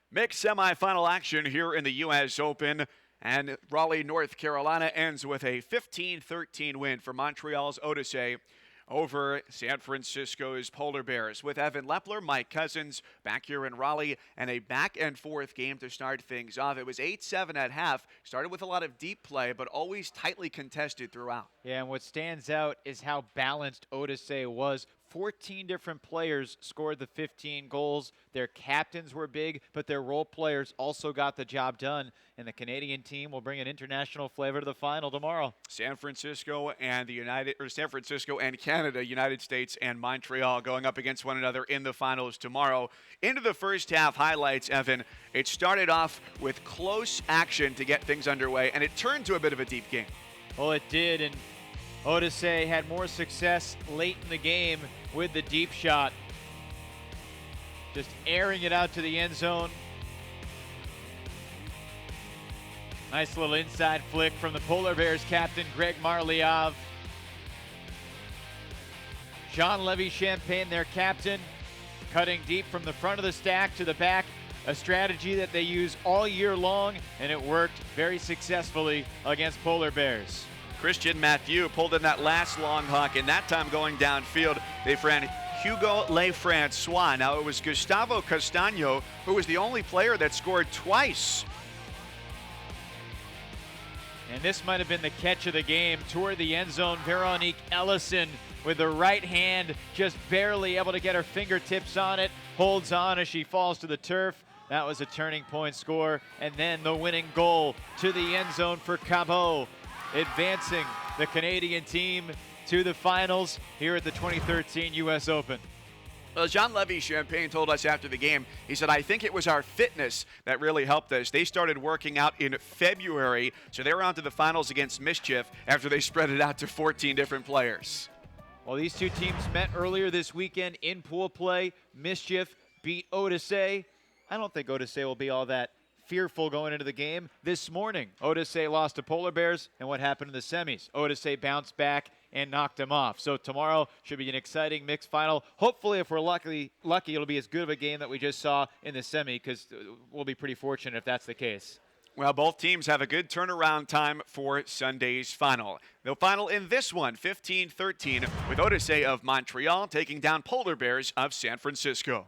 Mixed semifinal action here in the U.S. Open, and Raleigh, North Carolina ends with a 15-13 win for Montreal's Odyssée over San Francisco's Polar Bears, with Evan Lepler, Mike Cousins back here in Raleigh, and a back-and-forth game to start things off. It was 8-7 at half, started with a lot of deep play, but always tightly contested throughout. Yeah, and what stands out is how balanced Odyssée was. 14 different players scored the 15 goals. Their captains were big, but their role players also got the job done. And the Canadian team will bring an international flavor to the final tomorrow. San Francisco and Canada, United States and Montreal going up against one another in the finals tomorrow. Into the first half highlights, Evan. It started off with close action to get things underway, and it turned to a bit of a deep game. Well, it did, and Odyssée had more success late in the game with the deep shot. Just airing it out to the end zone. Nice little inside flick from the Polar Bears captain, Greg Marliave. Jean-Lévis Champagne, their captain, cutting deep from the front of the stack to the back. A strategy that they use all year long, and it worked very successfully against Polar Bears. Christian Mathieu pulled in that last long huck, and that time going downfield, they ran Hugo Lefrancois. Now, it was Gustavo Castaño who was the only player that scored twice. And this might have been the catch of the game. Toward the end zone, Veronique Ellison with the right hand, just barely able to get her fingertips on it, holds on as she falls to the turf. That was a turning point score. And then the winning goal to the end zone for Cabot, advancing the Canadian team to the finals here at the 2013 U.S. Open. Well, Jean-Lévis Champagne told us after the game, he said, I think it was our fitness that really helped us. They started working out in February, so they were on to the finals against Mischief after they spread it out to 14 different players. Well, these two teams met earlier this weekend in pool play. Mischief beat Odyssée. I don't think Odyssée will be all that fearful going into the game. This morning, Odyssée lost to Polar Bears, and what happened in the semis? Odyssée bounced back and knocked them off. So tomorrow should be an exciting mixed final. Hopefully, if we're lucky, it'll be as good of a game that we just saw in the semi, because we'll be pretty fortunate if that's the case. Well, both teams have a good turnaround time for Sunday's final. They'll final in this one, 15-13, with Odyssée of Montreal taking down Polar Bears of San Francisco.